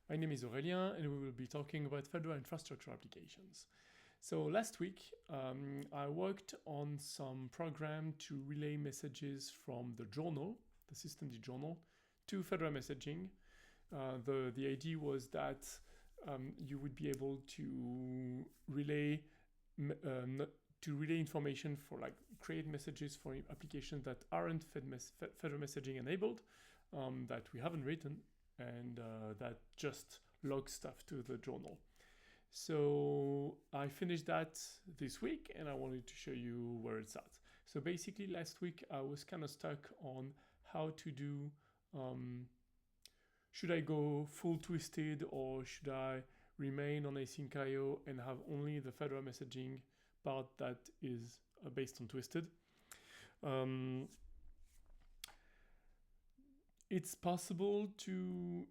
My name is Aurélien and we will be talking about Fedora infrastructure applications. So last week I worked on some program to relay messages from the journal, the systemd journal, to Fedora Messaging. The idea was that you would be able to relay information for create messages for applications that aren't Fedora Messaging enabled, that we haven't written, and that just log stuff to the journal. So I finished that this week and I wanted to show you where it's at. So basically last week I was kind of stuck on how to do, should I go full twisted or should I remain on async IO and have only the Fedora messaging part that is based on twisted. It's possible to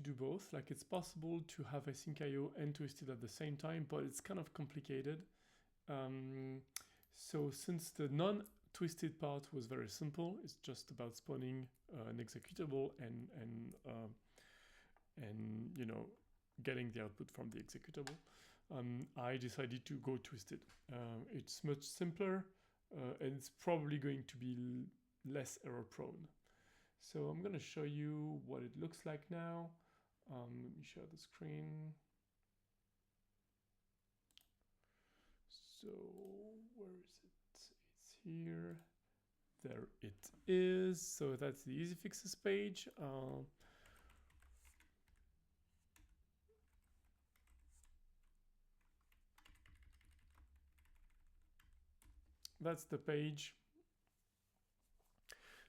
do both. Like it's possible to have async IO and twisted at the same time, but it's kind of complicated. So since the non-twisted part was very simple, it's just about spawning an executable and getting the output from the executable. I decided to go twisted. It's much simpler and it's probably going to be less error prone. So I'm going to show you what it looks like now. Let me share the screen. So where is it? It's here. There it is. So that's the easy fixes page. That's the page.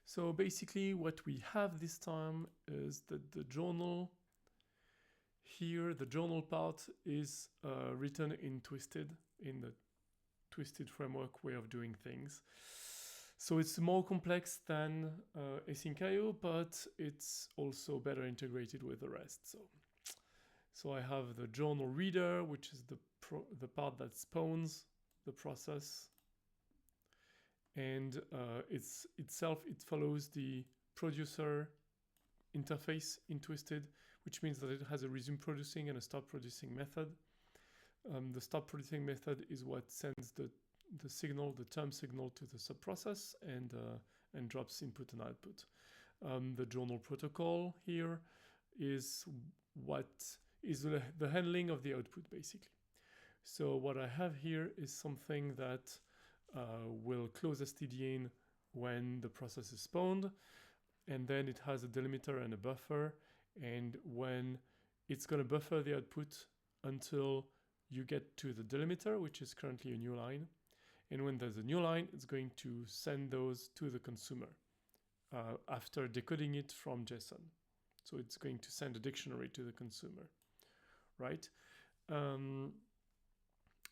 So basically what we have this time is that the journal here, the journal part is written in twisted, in the twisted framework way of doing things. So it's more complex than async IO, but it's also better integrated with the rest. So I have the journal reader, which is the part that spawns the process. And it follows the producer interface in twisted, which means that it has a resume producing and a stop producing method. The stop producing method is what sends the signal, the term signal, to the subprocess and drops input and output. The journal protocol here is what is the handling of the output, basically. So what I have here is something that will close stdin when the process is spawned, and then it has a delimiter and a buffer, and when it's going to buffer the output until you get to the delimiter, which is currently a new line, and when there's a new line, it's going to send those to the consumer after decoding it from JSON. So it's going to send a dictionary to the consumer, right? And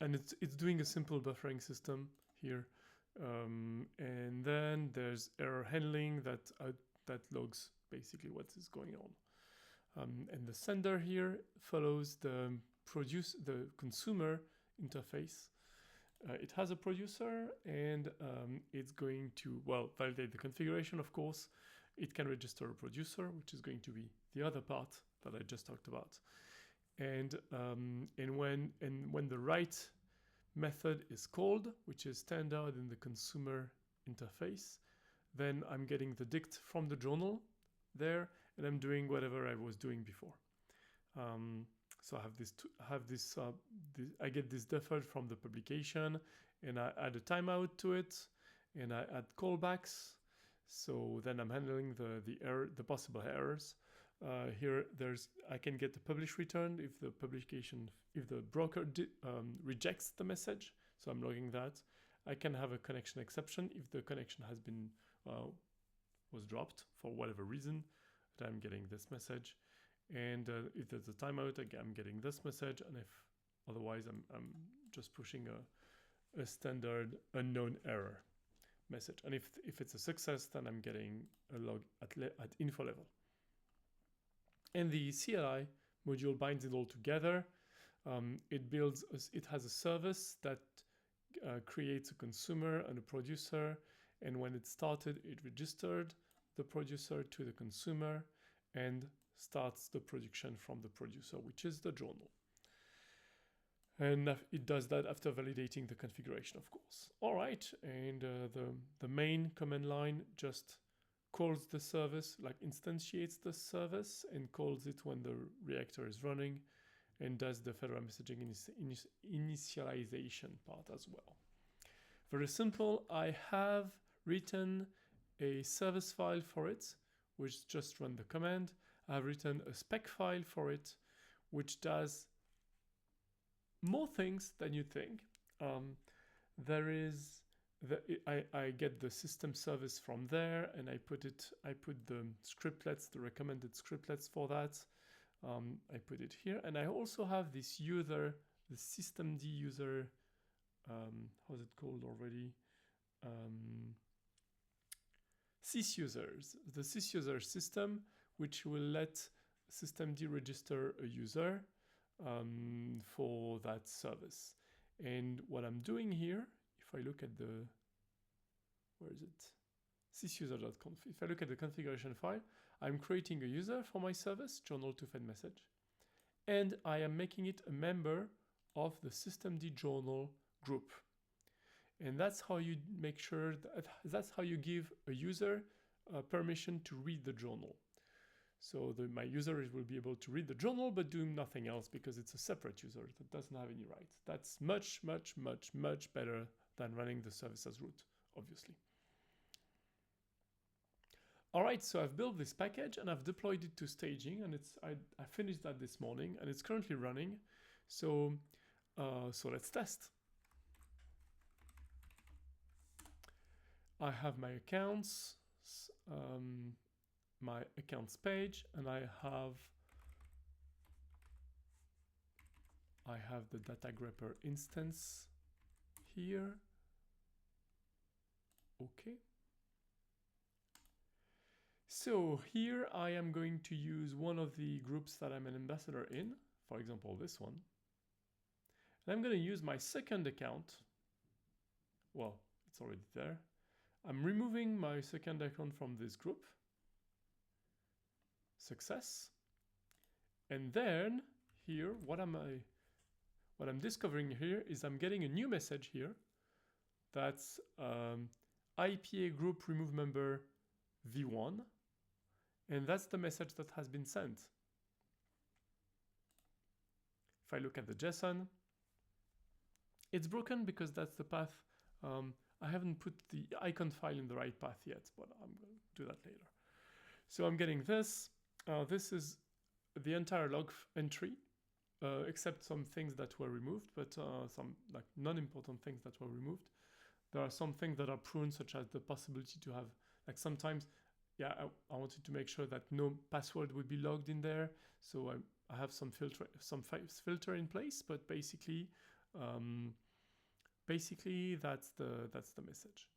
it's doing a simple buffering system here, and then there's error handling that logs basically what is going on, and the sender here follows the consumer interface. It has a producer, and it's going to validate the configuration. Of course, it can register a producer, which is going to be the other part that I just talked about, and when the write method is called, which is standard in the consumer interface, then I'm getting the dict from the journal there, and I'm doing whatever I was doing before. So I get this deferred from the publication, and I add a timeout to it, and I add callbacks. So then I'm handling the possible errors. Here I can get the publish returned if the broker rejects the message. So I'm logging that. I can have a connection exception if the connection has been was dropped for whatever reason. That I'm getting this message, and if there's a timeout, again, I'm getting this message. And if otherwise, I'm just pushing a standard unknown error message. And if it's a success, then I'm getting a log at info level. And the CLI module binds it all together. It has a service that creates a consumer and a producer. And when it started, it registered the producer to the consumer and starts the production from the producer, which is the journal. And it does that after validating the configuration, of course. All right, and the main command line just calls the service, like instantiates the service and calls it when the reactor is running, and does the Fedora messaging initialization part as well. Very simple. I have written a service file for it, which just run the command. I've written a spec file for it, which does more things than you think. I get the system service from there, and I put the scriptlets, the recommended scriptlets for that. I put it here, and I also have this user, the systemd user. How's it called already? Sysusers, the sysuser system, which will let systemd register a user for that service. And what I'm doing here, if I look at the, where is it? sysuser.conf. If I look at the configuration file, I'm creating a user for my service, journal to fed message, and I am making it a member of the systemd journal group. And that's how you make sure that's how you give a user permission to read the journal. So my user will be able to read the journal, but doing nothing else because it's a separate user that doesn't have any rights. That's much, much, much, much better than running the service as root, obviously. All right, so I've built this package and I've deployed it to staging, and I finished that this morning and it's currently running. So let's test. I have my accounts, my accounts page, and I have the data grepper instance here. Okay. So here I am going to use one of the groups that I'm an ambassador in, for example, this one. And I'm going to use my second account. Well, it's already there. I'm removing my second account from this group. Success. And then here, what I'm discovering here is I'm getting a new message here. That's IPA group remove member v1. And that's the message that has been sent. If I look at the JSON, it's broken because that's the path. I haven't put the icon file in the right path yet, but I'm going to do that later. So I'm getting this. This is the entire log entry, except some things that were removed, but some like non-important things that were removed. There are some things that are pruned, such as the possibility to have, like sometimes, yeah, I wanted to make sure that no password would be logged in there. So I have some filter in place, but basically that's the message.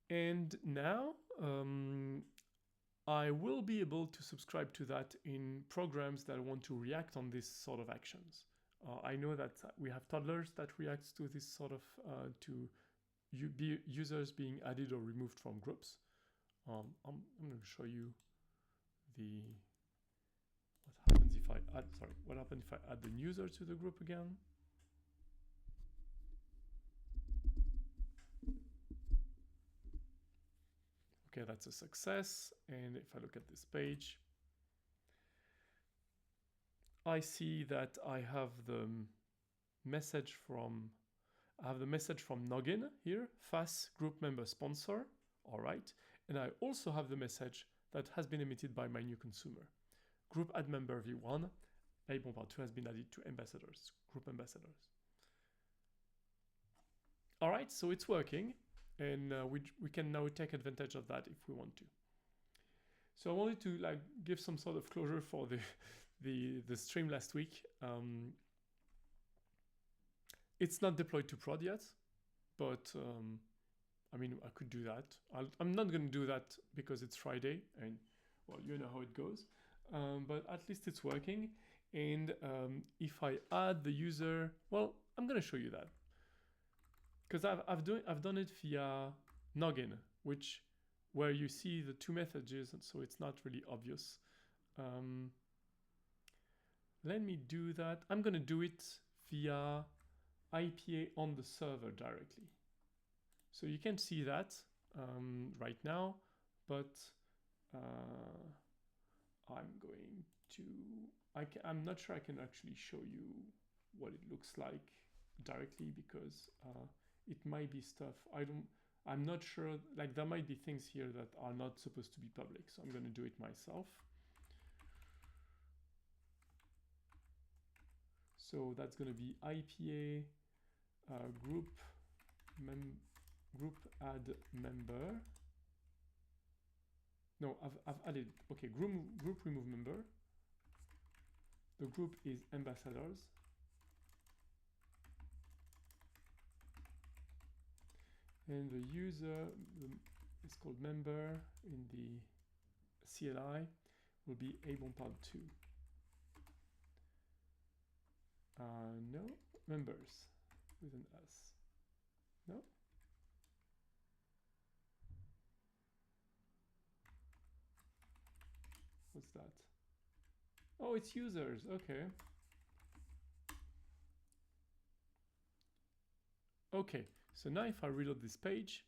And now I will be able to subscribe to that in programs that want to react on this sort of actions. I know that we have toddlers that react to this sort of users being added or removed from groups. I'm going to show you what happens if I add the user to the group again. Okay, that's a success. And if I look at this page, I see that I have the message from Noggin here, FAS group member sponsor. All right. And I also have the message that has been emitted by my new consumer. Group add member v1, A-Bombard2 has been added to ambassadors, group ambassadors. All right, so it's working, and we can now take advantage of that if we want to. So I wanted to like give some sort of closure for the stream last week. It's not deployed to prod yet, but I mean, I could do that. I'm not going to do that because it's Friday, and well, you know how it goes. But at least it's working. And if I add the user, well, I'm going to show you that. because I've done it via Noggin, where you see the two messages, and so it's not really obvious. Let me do that. I'm gonna do it via IPA on the server directly. So you can see that right now, but I'm going to, I'm not sure I can actually show you what it looks like directly, because it might be stuff I'm not sure, like there might be things here that are not supposed to be public, so I'm going to do it myself. So that's going to be IPA group add member. No, I've added, okay, group remove member. The group is ambassadors. And the user is called member in the CLI will be abompad2. No, members with an S. No? What's that? Oh, it's users, okay. Okay, so now if I reload this page,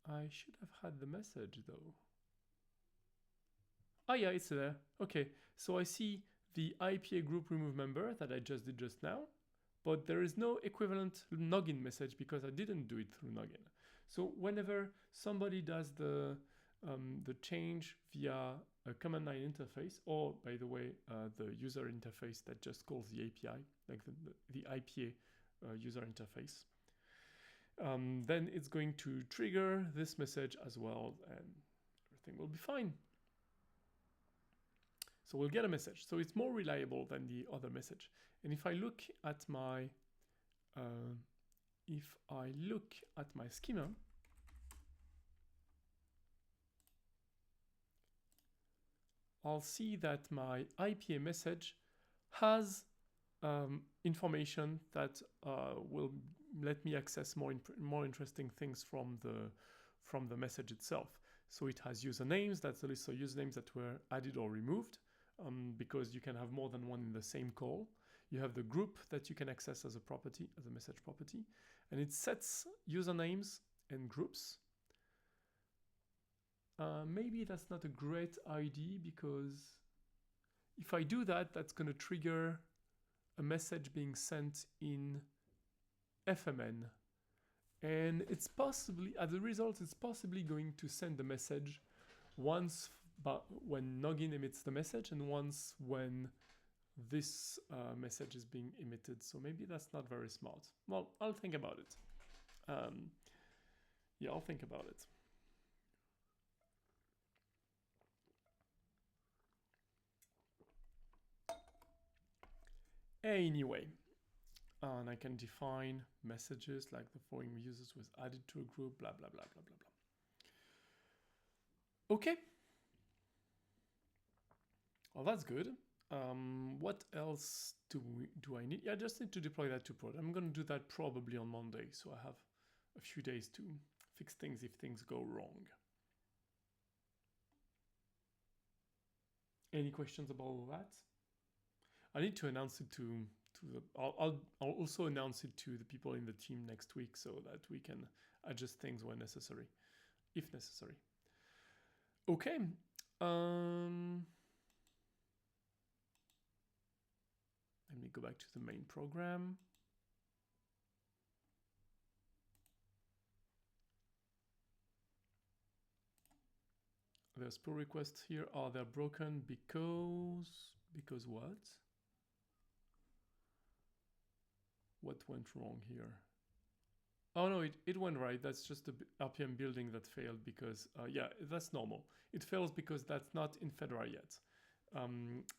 I should have had the message though. Oh yeah, it's there. Okay, so I see the IPA group remove member that I just did just now, but there is no equivalent Noggin message because I didn't do it through Noggin. So whenever somebody does the change via a command line interface, or by the way, the user interface that just calls the API, like the IPA user interface, then it's going to trigger this message as well, and everything will be fine. So we'll get a message. So it's more reliable than the other message. And if I look at my schema, I'll see that my IPA message has information that will let me access more interesting things from the message itself. So it has usernames. That's the list of usernames that were added or removed, because you can have more than one in the same call. You have the group that you can access as a property, as a message property, and it sets usernames and groups. Maybe that's not a great idea, because if I do that, that's going to trigger a message being sent in FMN. And it's possibly, as a result, it's possibly going to send the message once when Noggin emits the message, and once when this message is being emitted. So maybe that's not very smart. Well, I'll think about it. Yeah, I'll think about it. Anyway, and I can define messages like the following users was added to a group, blah, blah, blah, blah, blah, blah. Okay. Well, that's good. What else do I need? Yeah, I just need to deploy that to prod. I'm going to do that probably on Monday, so I have a few days to fix things if things go wrong. Any questions about all that? I need to announce it to the. I'll also announce it to the people in the team next week so that we can adjust things when necessary, if necessary. Okay. Let me go back to the main program. There's pull requests here. Are they broken because what? What went wrong here? Oh no, it went right. That's just the RPM building that failed because, yeah, that's normal. It fails because that's not in Fedora yet.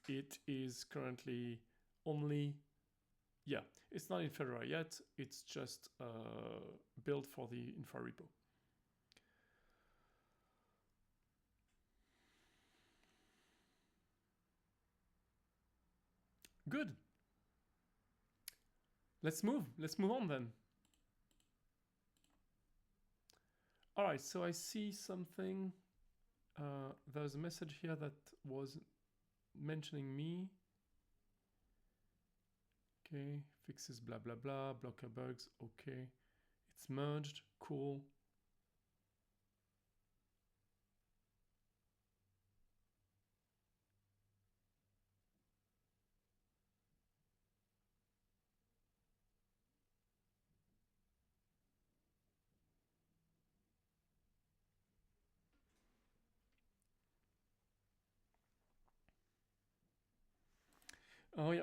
It is currently only, yeah, it's not in Fedora yet. It's just built for the Infra repo. Good. Let's move on then. All right, so I see something. There's a message here that was mentioning me. Okay, fixes blah blah blah, blocker bugs. Okay, it's merged. Cool. Oh yeah.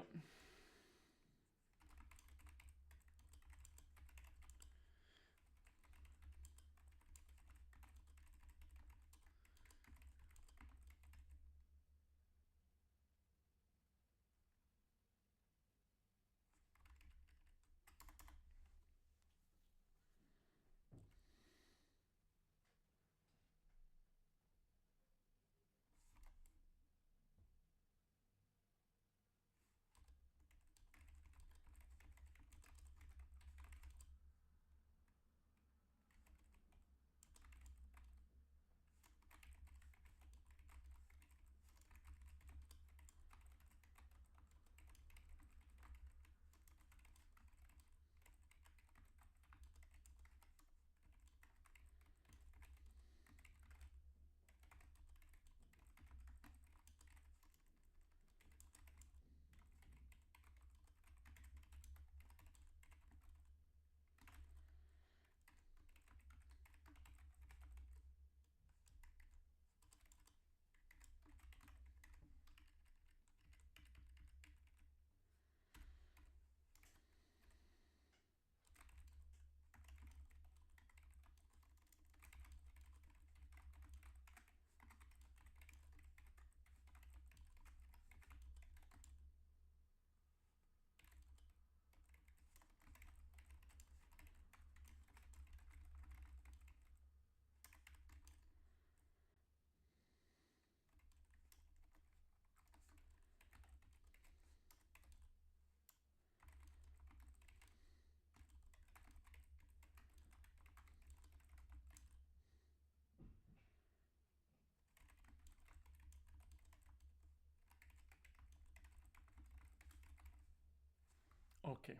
Okay.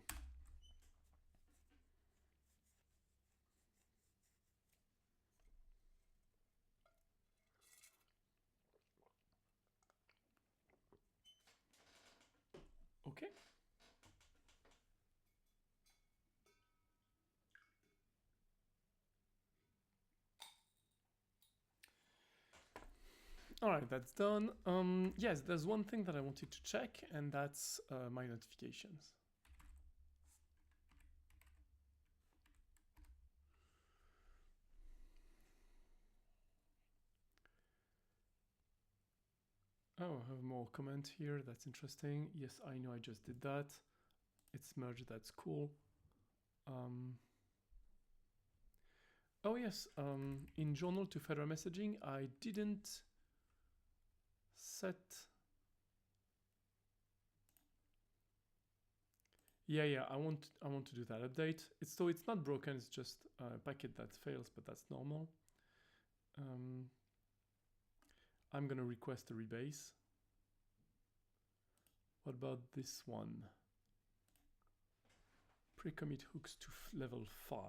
Okay. All right, that's done. Yes, there's one thing that I wanted to check, and that's my notifications. Oh, I have more comment here. That's interesting. Yes, I know I just did that. It's merged. That's cool. Oh yes, in journal to Fedora Messaging, I didn't set. Yeah, I want to do that update. It's not broken. It's just a packet that fails, but that's normal. I'm gonna request a rebase. What about this one? Pre-commit hooks to level 5.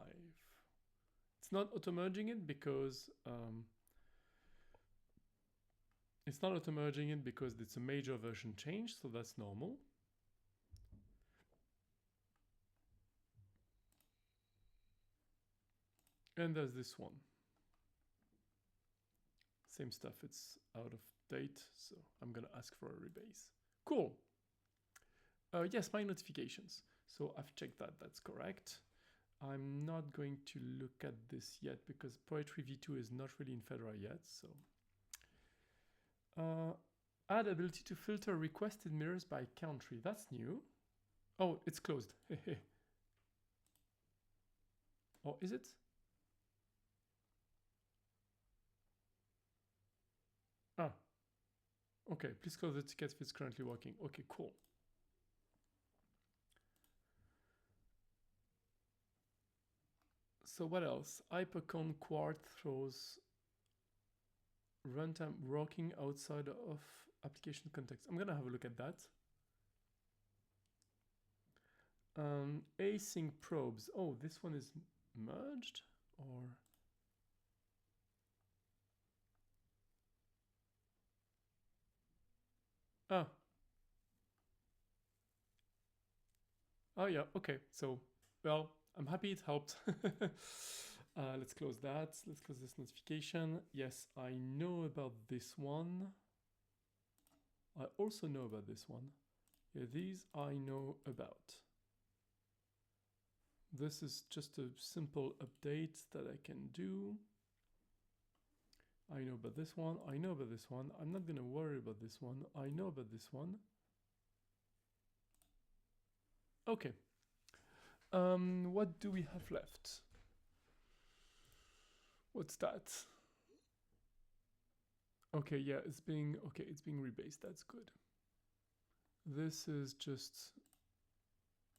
It's not auto-merging it because it's a major version change, so that's normal. And there's this one. Same stuff, it's out of date, so I'm gonna ask for a rebase. Cool. Yes, my notifications. So I've checked that, that's correct. I'm not going to look at this yet because Poetry V2 is not really in Fedora yet, so. Add ability to filter requested mirrors by country, that's new. Oh, it's closed. Or is it? Ah, okay, please close the ticket if it's currently working. Okay, cool. So what else? Hypercon Quart throws runtime working outside of application context. I'm gonna have a look at that. Async probes. Oh, this one is merged or? Ah. Oh yeah, okay. So, well, I'm happy it helped. Let's close that. Let's close this notification. Yes, I know about this one. I also know about this one. Yeah, these I know about. This is just a simple update that I can do. I know about this one. I know about this one. I'm not gonna worry about this one. I know about this one. Okay. What do we have left? What's that? Okay, yeah, it's being rebased. That's good. This is just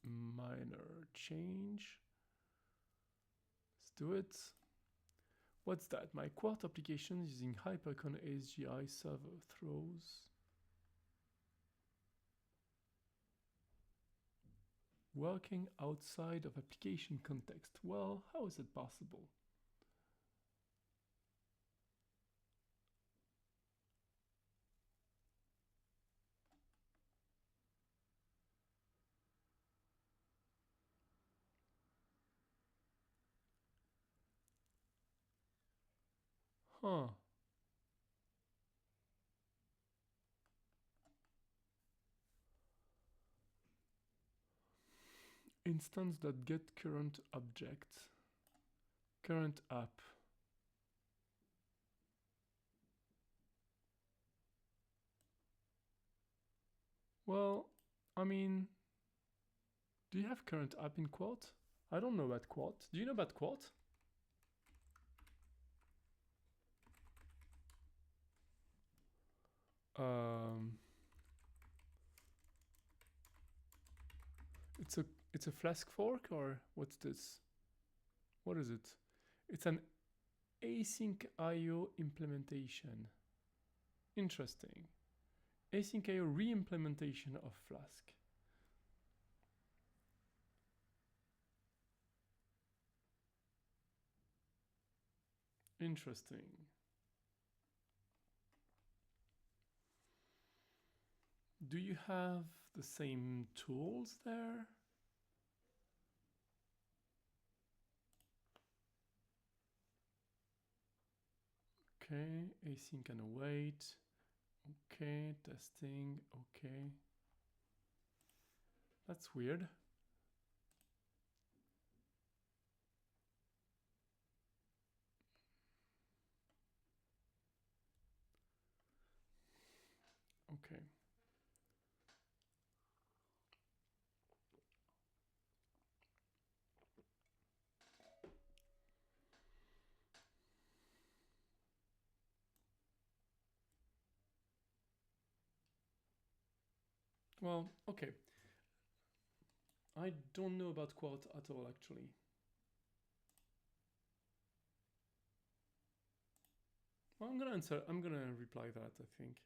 minor change. Let's do it. What's that? My Quart application using Hypercon ASGI server throws working outside of application context. Well, how is it possible? Huh. Instance.get current object. Current app. Well, I mean, do you have current app in Quart? I don't know about Quart. Do you know about Quart? It's a Flask fork, or what's this? What is it? It's an async IO implementation. Interesting. Async IO re-implementation of Flask. Interesting. Do you have the same tools there? Okay, async and await. Okay, testing. Okay. That's weird. Okay. Well, okay. I don't know about Quart at all, actually. Well, I'm gonna reply that, I think.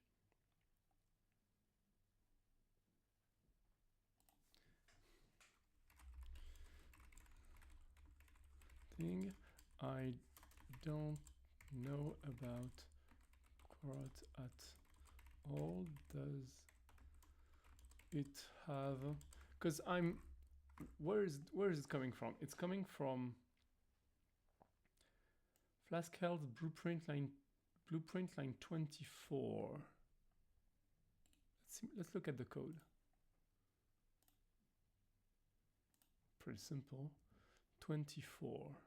Thing I don't know about Quart at all. Does it have? Because where is it coming from? It's coming from Flask Health blueprint line 24. Let's look at the code. Pretty simple. 24.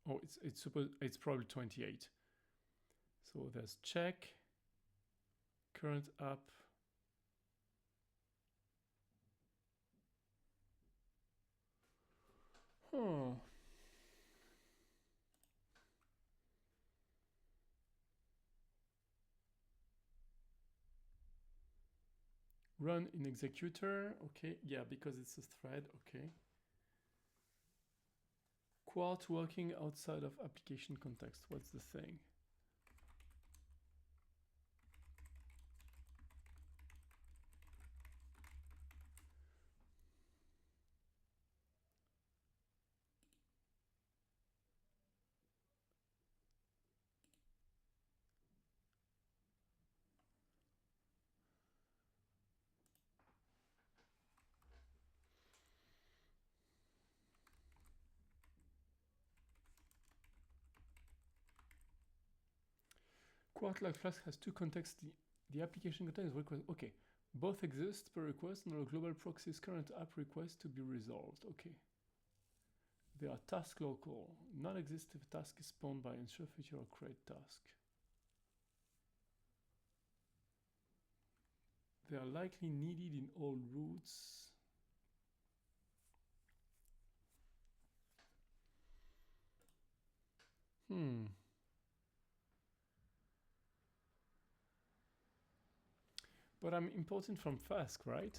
Oh, it's probably 28. So there's check, current app. Huh. Run in executor. Okay, yeah, because it's a thread. Okay. Quart working outside of application context. What's the thing? Quart like Flask has two contexts. The application context request. Okay, both exist per request and a global proxy's current app request to be resolved. Okay. They are task local. Not exist if a task is spawned by ensure feature or create task. They are likely needed in all routes. But I'm importing from Flask, right?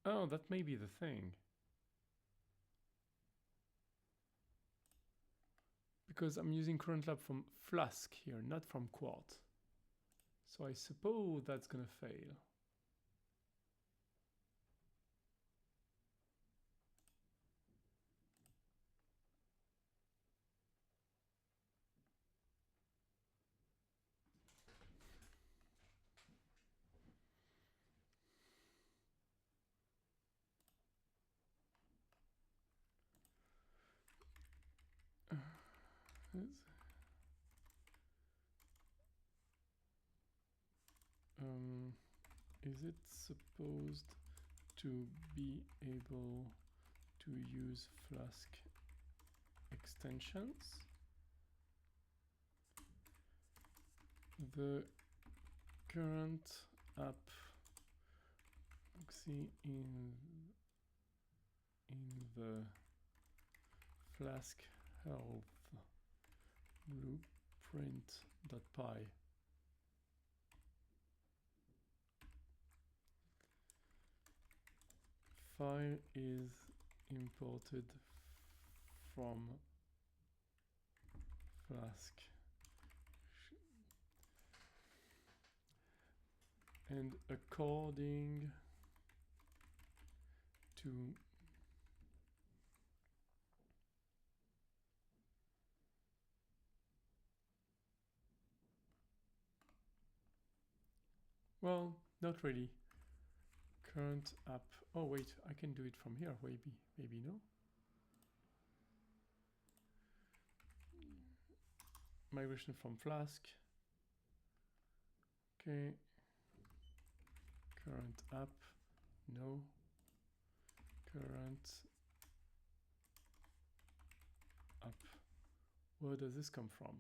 Oh, that may be the thing. Because I'm using current lab from Flask here, not from Quart. So I suppose that's gonna fail. Is it supposed to be able to use Flask extensions? The current app proxy in the Flask health blueprint.py. File is imported from Flask and according to well, not really. Current app. Oh wait, I can do it from here. Maybe no. Migration from Flask. Okay. Current app. No. Current app. Where does this come from?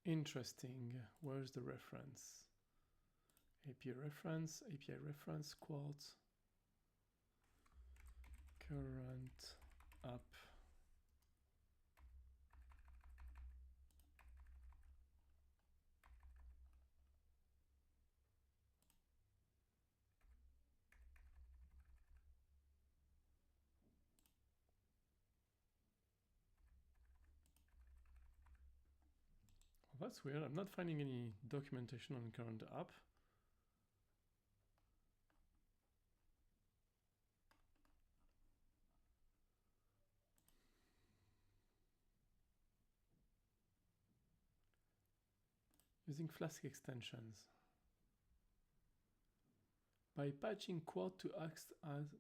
Interesting. Where's the reference? API reference, Quart, current app. that's weird. I'm not finding any documentation on current app. Using Flask extensions. By patching quad to act as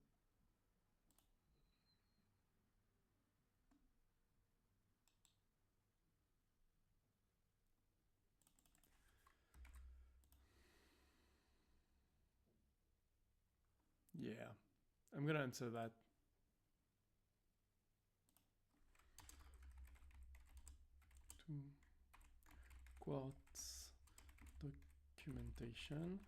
yeah, I'm gonna answer that. To quads documentation.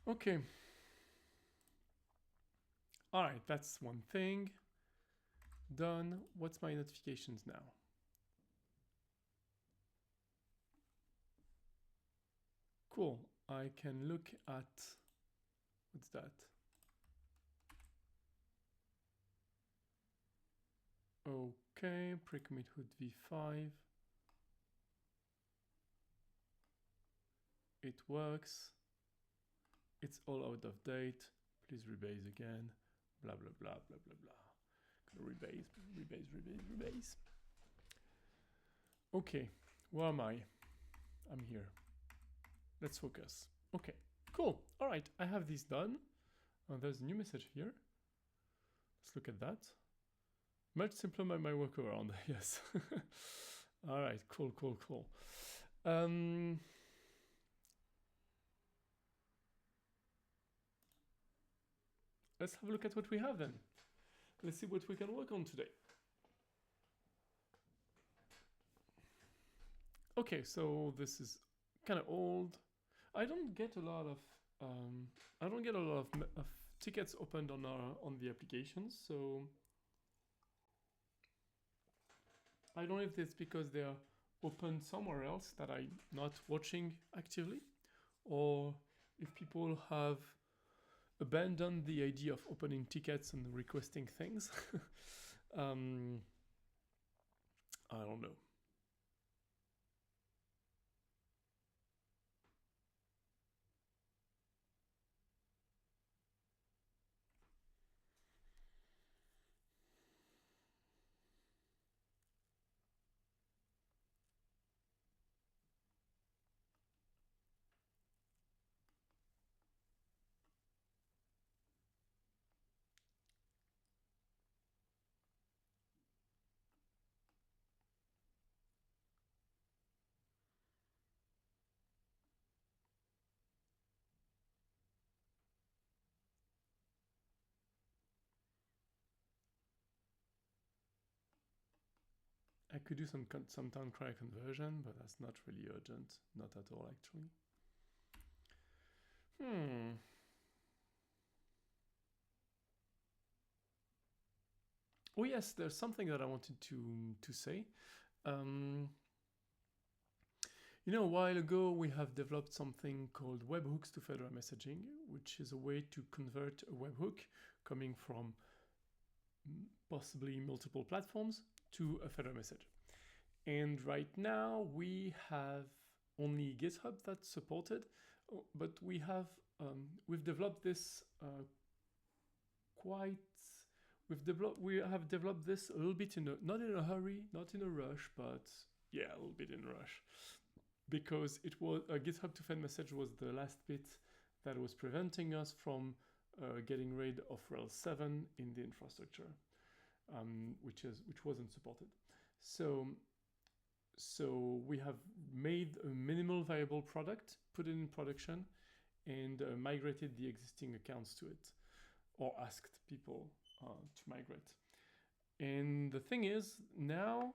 Okay. All right, that's one thing. Done. What's my notifications now? Cool. I can look at, what's that? Okay, pre-commit hood v5. It works. It's all out of date. Please rebase again. Blah, blah, blah, blah, blah, blah. Gonna rebase. Okay, where am I? I'm here. Let's focus. Okay, cool. All right, I have this done. There's a new message here. Let's look at that. Much simpler my workaround, yes. All right, cool. Let's have a look at what we have then. Let's see what we can work on today. Okay, so this is kind of old. I don't get a lot of tickets opened on the applications, so I don't know if it's because they are open somewhere else that I'm not watching actively, or if people have abandoned the idea of opening tickets and requesting things. I don't know. I could do some town cry conversion, but that's not really urgent. Not at all, actually. Oh yes, there's something that I wanted to say. You know, a while ago we have developed something called Webhooks to Fedora Messaging, which is a way to convert a webhook coming from possibly multiple platforms to a Fedora message. And right now we have only GitHub that's supported, but we have developed this we have developed this a little bit not in a hurry, not in a rush, but yeah, a little bit in a rush, because it was GitHub to Fed message was the last bit that was preventing us from getting rid of Rails 7 in the infrastructure, which wasn't supported. So we have made a minimal viable product, put it in production, and migrated the existing accounts to it, or asked people to migrate. And the thing is, now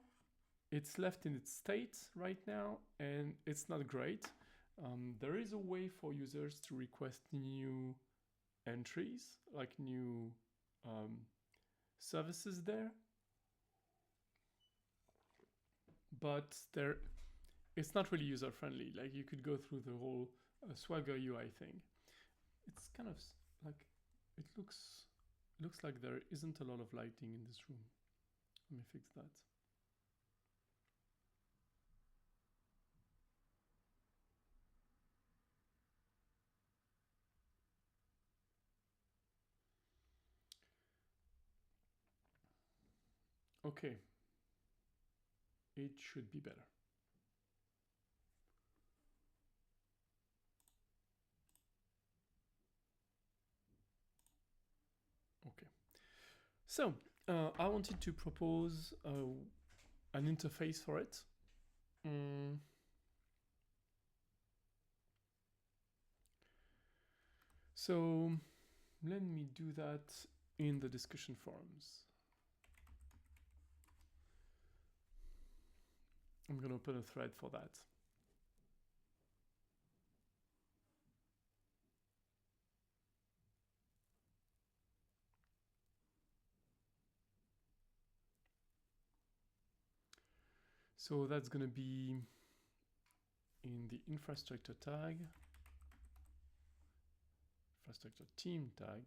it's left in its state right now, and it's not great. There is a way for users to request new entries, like new services there, but it's not really user friendly. Like you could go through the whole Swagger UI thing. It's kind of like it looks like there isn't a lot of lighting in this room. Let me fix that. Okay, it should be better. Okay, so I wanted to propose an interface for it. So let me do that in the discussion forums. I'm going to open a thread for that. So that's going to be in the infrastructure tag, infrastructure team tag.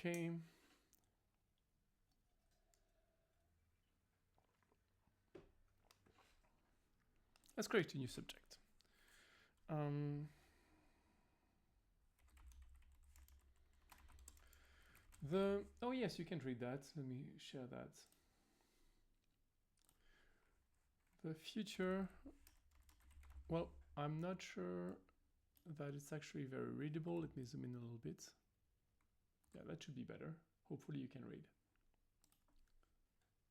Okay. Let's create a new subject. Oh yes, you can read that. Let me share that. The future, well, I'm not sure that it's actually very readable. Let me zoom in a little bit. Yeah, that should be better. Hopefully you can read.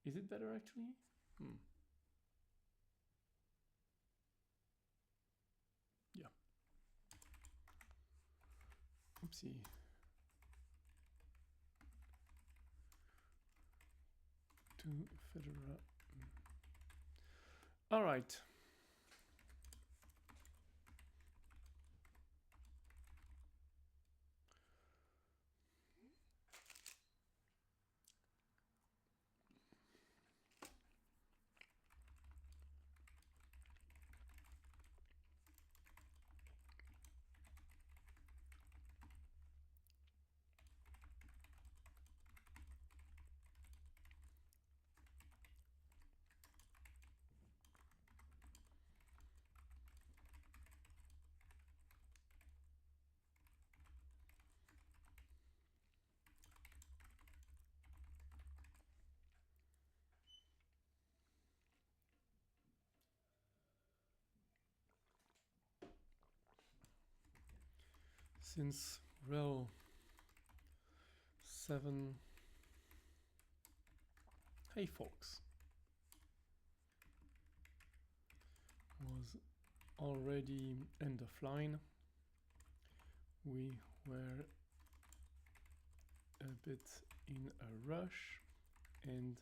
Is it better actually? Yeah. Oopsie. To Fedora. All right. Since rel 7, hey folks, was already end of line, we were a bit in a rush and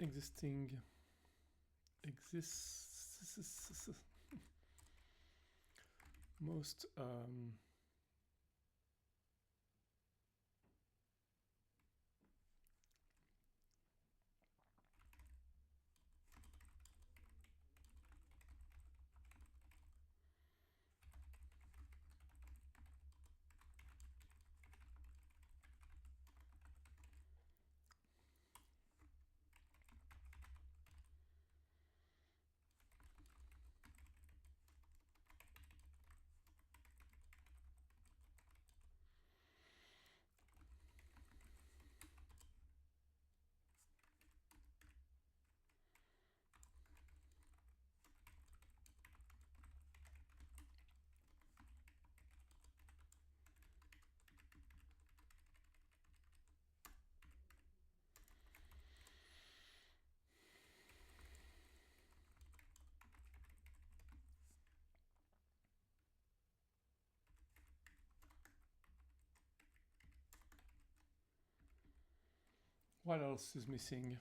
exists. most what else is missing?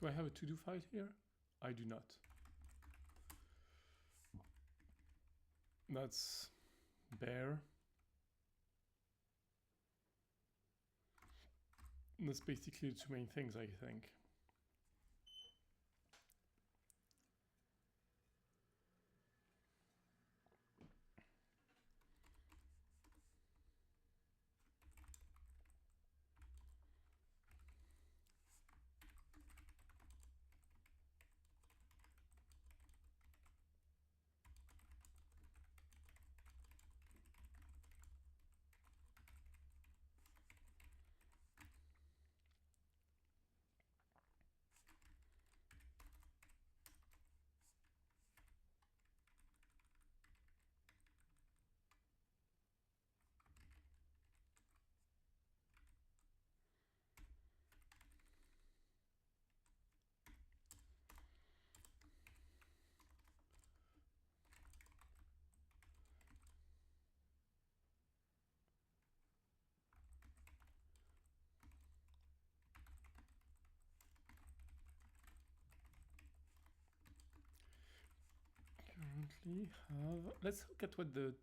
Do I have a to-do file here? I do not. That's bare. That's basically the two main things, I think. Currently have, let's look at what the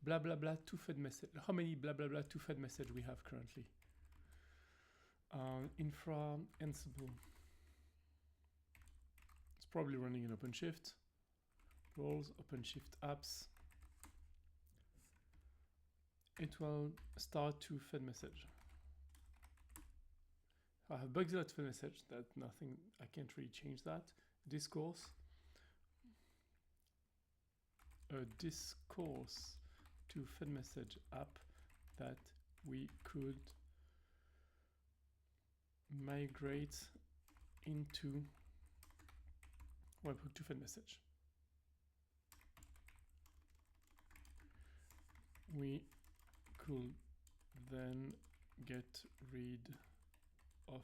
blah blah blah to fed message, how many blah blah blah to fed message we have currently. Infra Ansible. It's probably running in OpenShift. Roles, OpenShift apps. It will start to fed message. I have Bugzilla to fed message, that nothing, I can't really change that. Discourse. A discourse to fed message app that we could migrate into Webhook to Fed message. We could then get rid of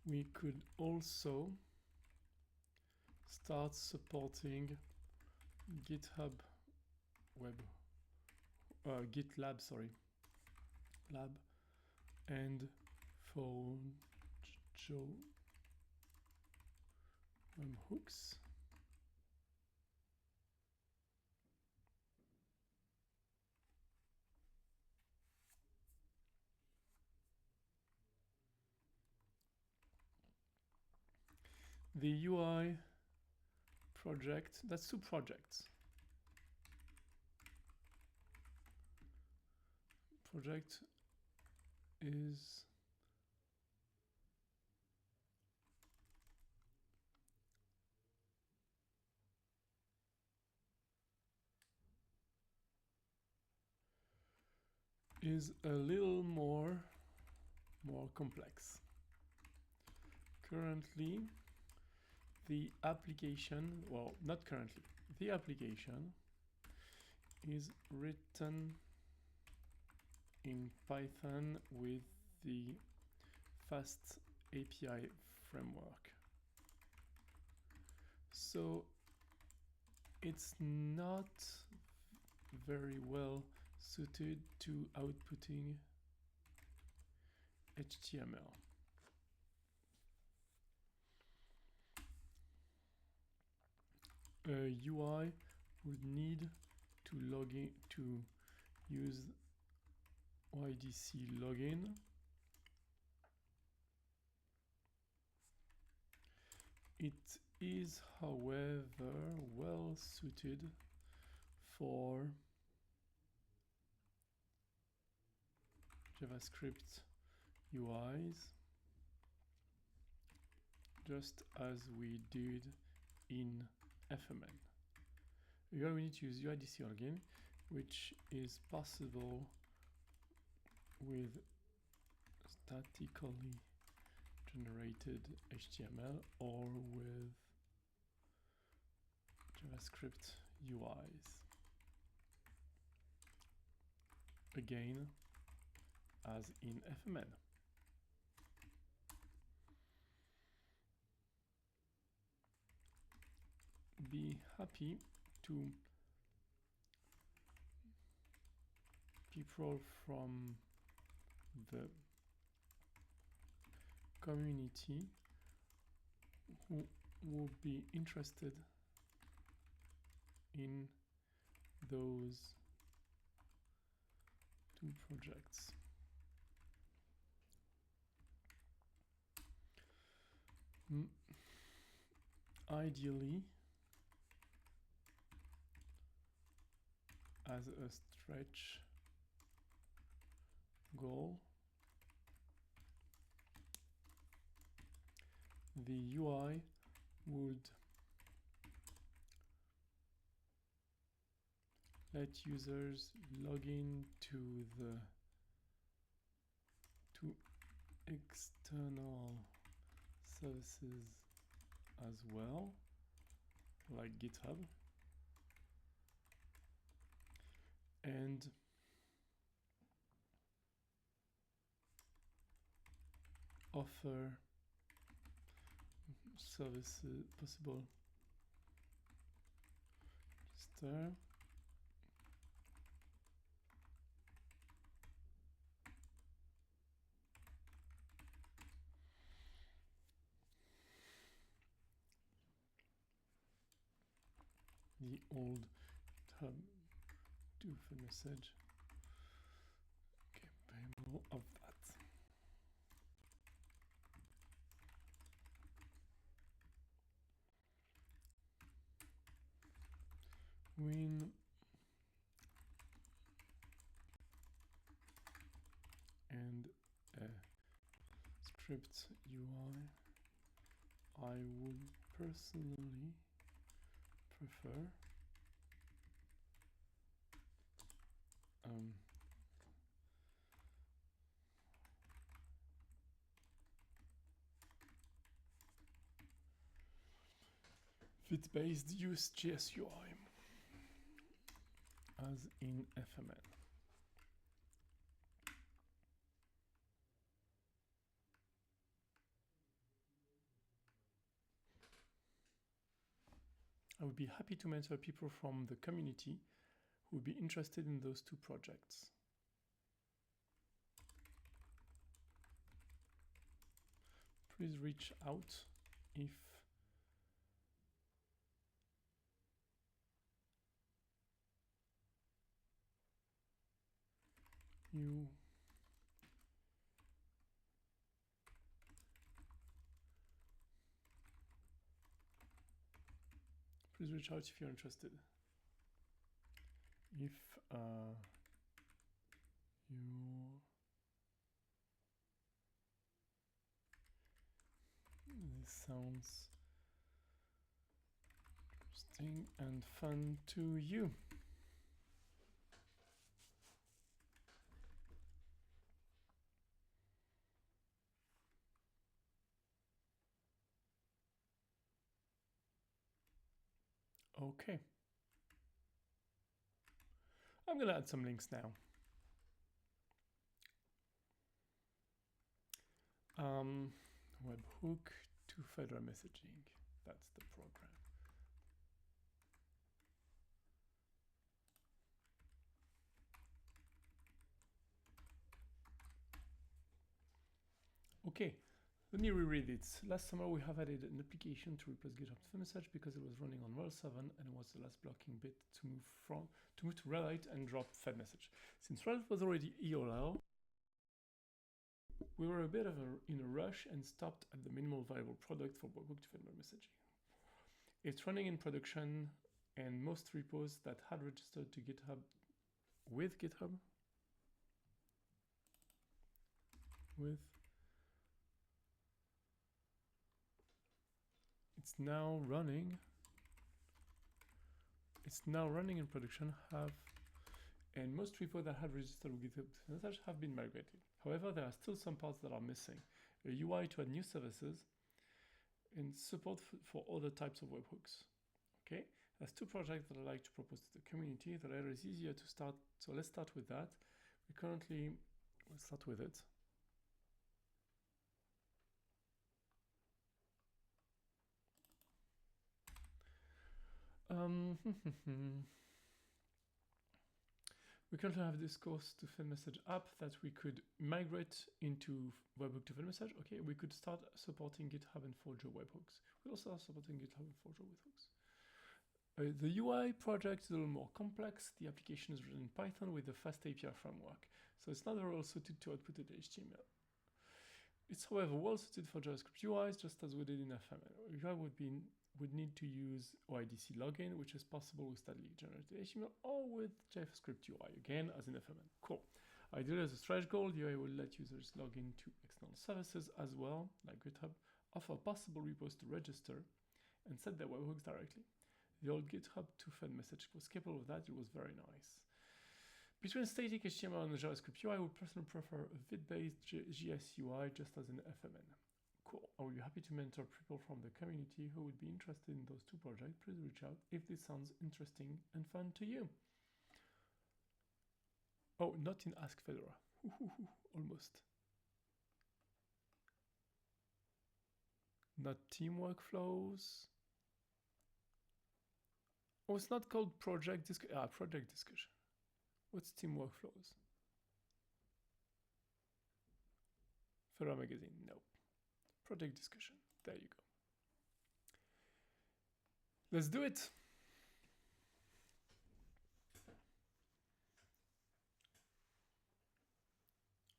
we could also start supporting GitHub GitLab, lab, and for Joe hooks. The UI project, that's two projects. Project is a little more complex. Currently, the application, well, not currently, the application is written in Python with the Fast API framework. So it's not very well suited to outputting HTML. A UI would need to log in to use YDC login. It is, however, well suited for JavaScript UIs, just as we did in FMN. Here we need to use UIDC login, which is possible with statically generated HTML or with JavaScript UIs. Again, as in FMN. Be happy to people from the community who would be interested in those two projects. Ideally, as a stretch goal, the UI would let users log in to the external services as well, like GitHub, and offer services possible register the old GitHub to the message capable of that. Win and a script UI, I would personally prefer fit-based use.js UI as in FMN. I would be happy to mentor people from the community who would be interested in those two projects. Please reach out if you please reach out if you're interested. If this sounds interesting and fun to you. Okay. I'm going to add some links now. Webhook to Fedora Messaging. That's the program. Okay, let me reread it. Last summer we have added an application to replace GitHub to Message because it was running on Rails 7 and it was the last blocking bit to move to Relight and drop Fed message. Since Relight was already EOL, we were a bit in a rush and stopped at the minimal viable product for Webhook To Fedora Messaging. It's running in production, and most repos that had registered to GitHub with GitHub it's now running in production and most repos that had registered with GitHub Message have been migrated. However, there are still some parts that are missing: a UI to add new services and support for other types of webhooks. Okay, there's two projects that I'd like to propose to the community. The latter is easier to start, so let's start with that. We'll start with it. We currently have this course to Fed Message app that we could migrate into Webhook to Fed Message. Okay, we could start supporting GitHub and Forger webhooks. We'll also start supporting GitHub and Forger webhooks. The UI project is a little more complex. The application is written in Python with the Fast API framework, so it's not very well suited to outputted HTML. It's however well suited for JavaScript UIs, just as we did in FML. UI would need to use OIDC login, which is possible with statically generated HTML or with JavaScript UI, again as in FML. Cool. Ideally, as a stretch goal, the UI will let users log into external services as well, like GitHub, offer possible repos to register, and set their webhooks directly. The old GitHub to Fed message was capable of that. It was very nice. Between static HTML and the JavaScript UI, I would personally prefer a vid-based JS UI, just as in FMN. Cool. I will be happy to mentor people from the community who would be interested in those two projects. Please reach out if this sounds interesting and fun to you. Oh, not in Ask Fedora. Almost. Not team workflows. Oh, it's not called project discussion. Project discussion. What's team workflows? Fedora magazine. Nope. Project discussion. There you go. Let's do it.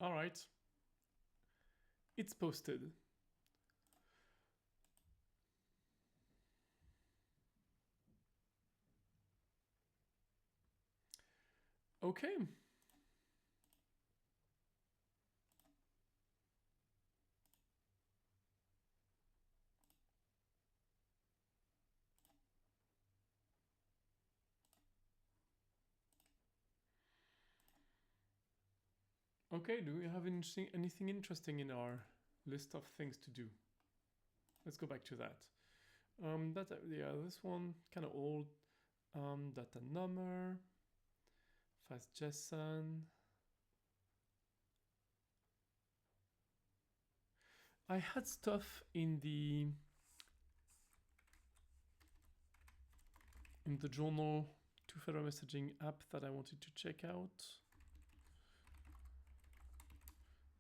All right. It's posted. Okay. Okay, do we have anything interesting in our list of things to do? Let's go back to that. This one kind of old. Data number, fast JSON. I had stuff in the journal to Fedora Messaging app that I wanted to check out.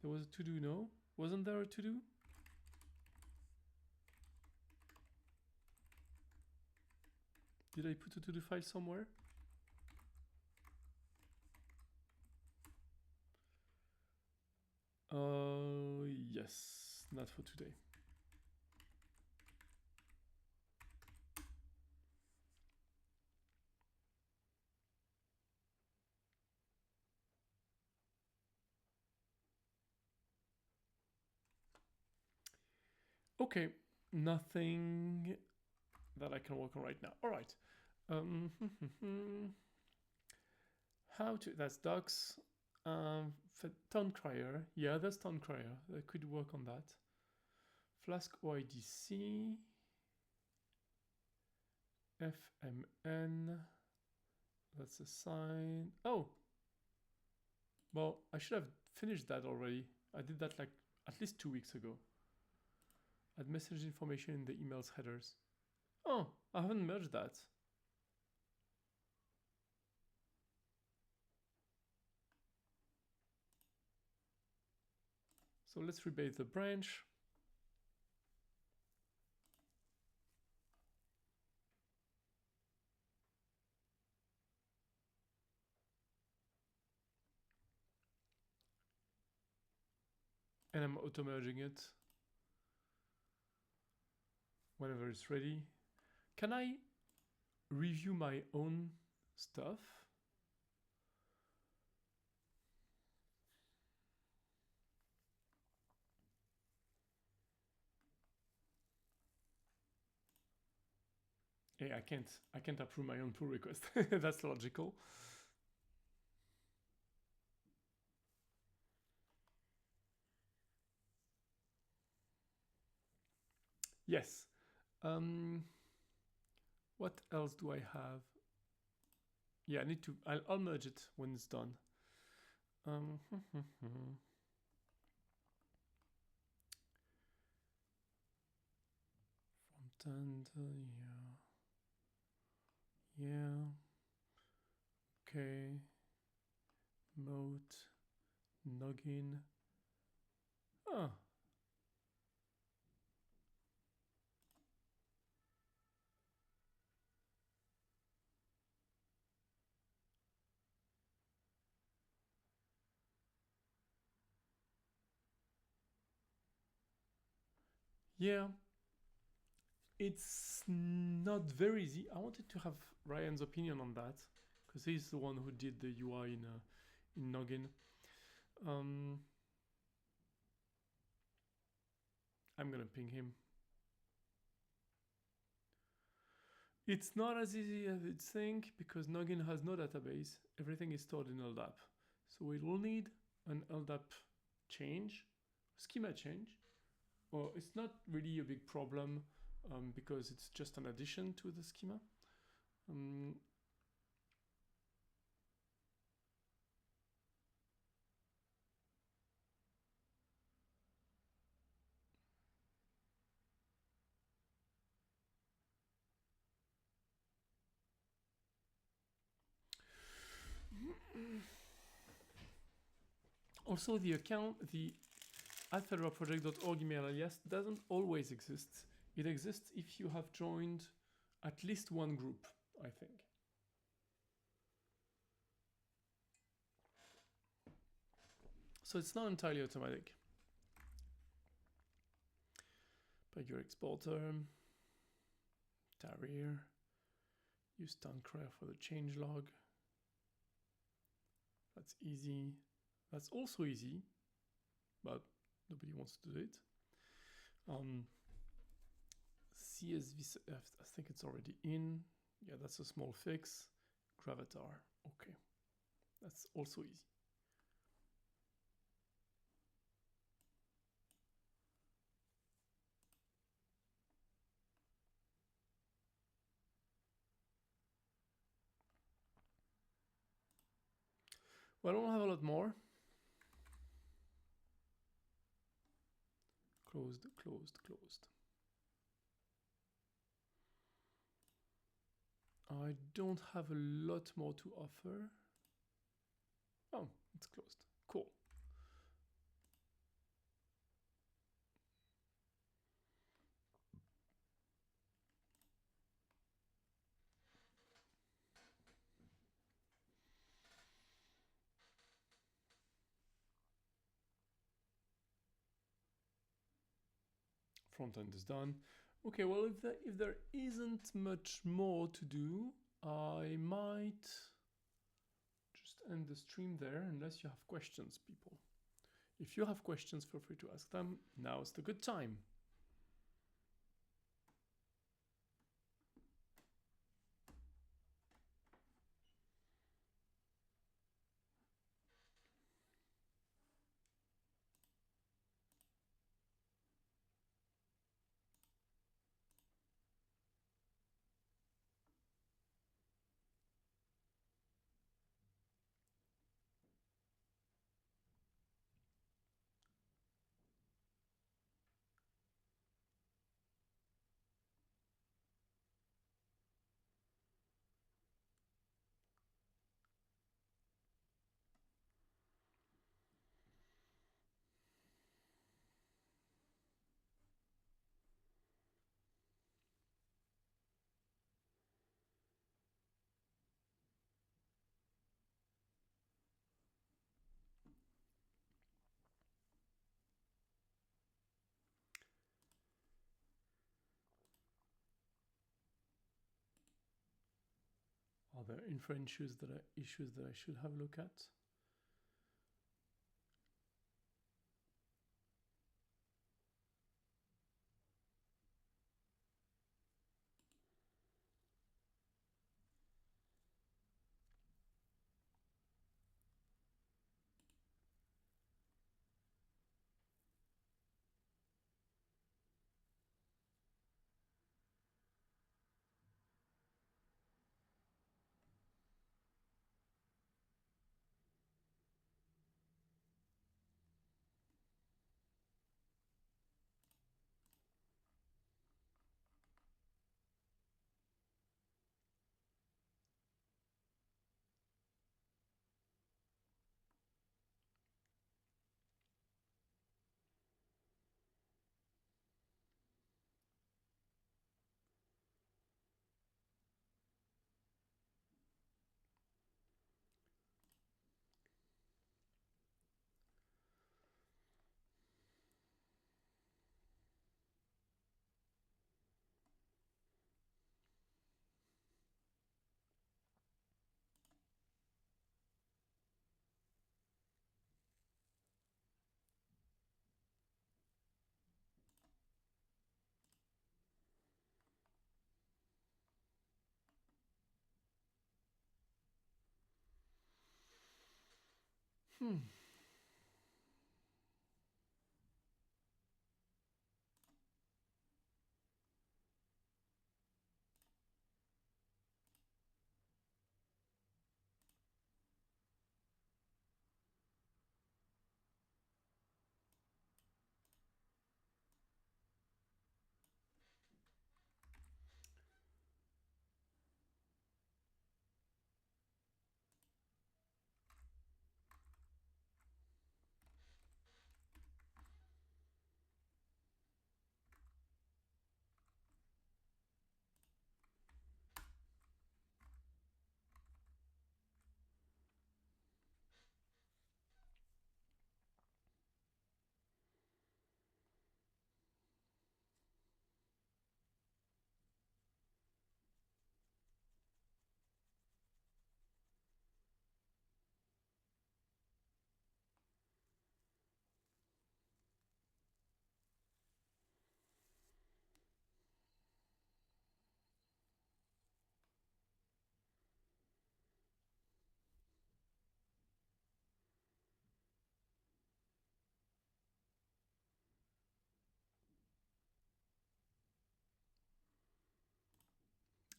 There was a to-do, no? Wasn't there a to-do? Did I put a to-do file somewhere? Yes, not for today. Okay, nothing that I can work on right now. All right. That's docs. Town Crier. Yeah, that's Town Crier. I could work on that. Flask OIDC. FMN. That's a sign. Oh! Well, I should have finished that already. I did that like at least 2 weeks ago. Add message information in the email's headers. Oh, I haven't merged that. So let's rebase the branch. And I'm auto-merging it whenever it's ready. Can I review my own stuff? Hey, I can't approve my own pull request. That's logical. Yes. What else do I have? Yeah, I need to, I'll merge it when it's done. Front end, yeah. Okay. Mode, noggin. Ah. Yeah. It's not very easy. I wanted to have Ryan's opinion on that because he's the one who did the UI in Noggin. I'm gonna ping him. It's not as easy as you'd think because Noggin has no database. Everything is stored in LDAP. So we will need an LDAP change, schema change. Well, it's not really a big problem because it's just an addition to the schema. Also, the account, the @fedoraproject.org email alias doesn't always exist. It exists if you have joined at least one group, I think. So it's not entirely automatic. But your exporter, Tarrier, use Tancred for the changelog. That's easy. That's also easy, but nobody wants to do it. CSV, I think it's already in. Yeah, that's a small fix. Gravatar, okay. That's also easy. Well, I don't have a lot more. Closed, closed, closed. I don't have a lot more to offer. Oh, it's closed. Cool. Front end is done. Okay, well, if there isn't much more to do, I might just end the stream there unless you have questions, people. If you have questions, feel free to ask them. Now's the good time. other infra issues that I should have a look at.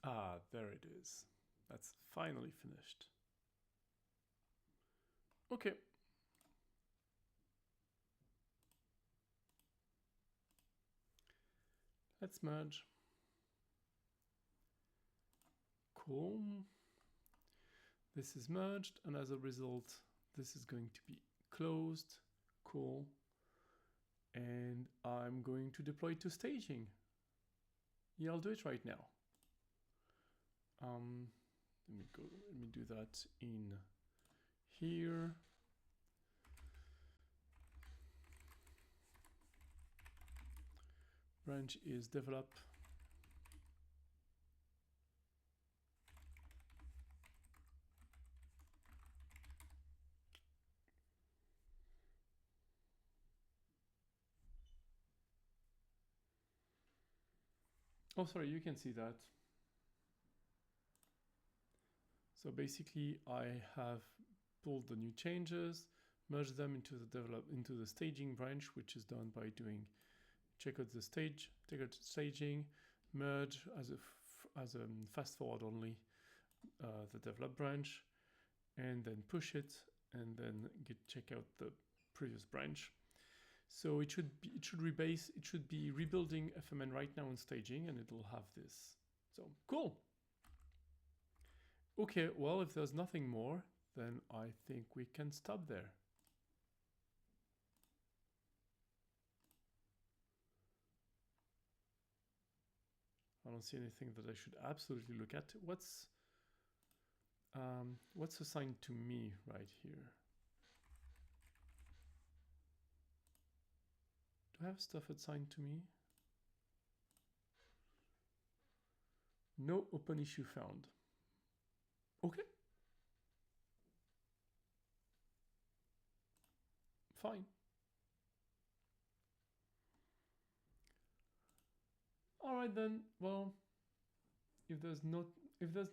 Ah, there it is. That's finally finished. Okay. Let's merge. Cool. This is merged, and as a result, this is going to be closed. Cool. And I'm going to deploy to staging. Yeah, I'll do it right now. Let me do that in here. Branch is develop. Oh, sorry, you can see that. So basically, I have pulled the new changes, merged them into the staging branch, which is done by doing check out the stage, take out staging, merge as a fast forward only the develop branch, and then push it, and then check out the previous branch. So it should be rebuilding FMN right now in staging, and it'll have this. So cool. Okay, well, if there's nothing more, then I think we can stop there. I don't see anything that I should absolutely look at. What's assigned to me right here? Do I have stuff assigned to me? No open issue found. Okay. Fine. All right then. Well, if there's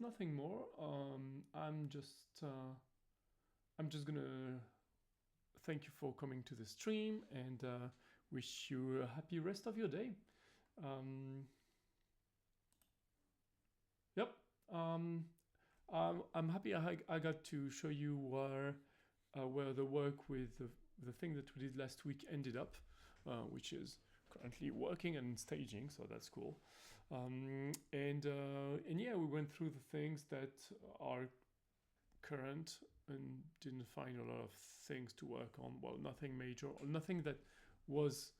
nothing more, I'm just gonna thank you for coming to the stream and wish you a happy rest of your day. Yep. I'm happy I got to show you where the work with the thing that we did last week ended up, which is currently working and staging, so that's cool. And yeah, we went through the things that are current and didn't find a lot of things to work on. Well, nothing major or nothing that was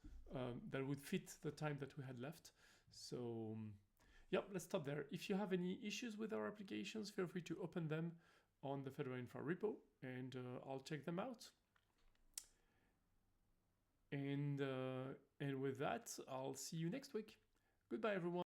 that would fit the time that we had left. So yep, let's stop there. If you have any issues with our applications, feel free to open them on the Fedora Infra repo and I'll check them out. And with that, I'll see you next week. Goodbye, everyone.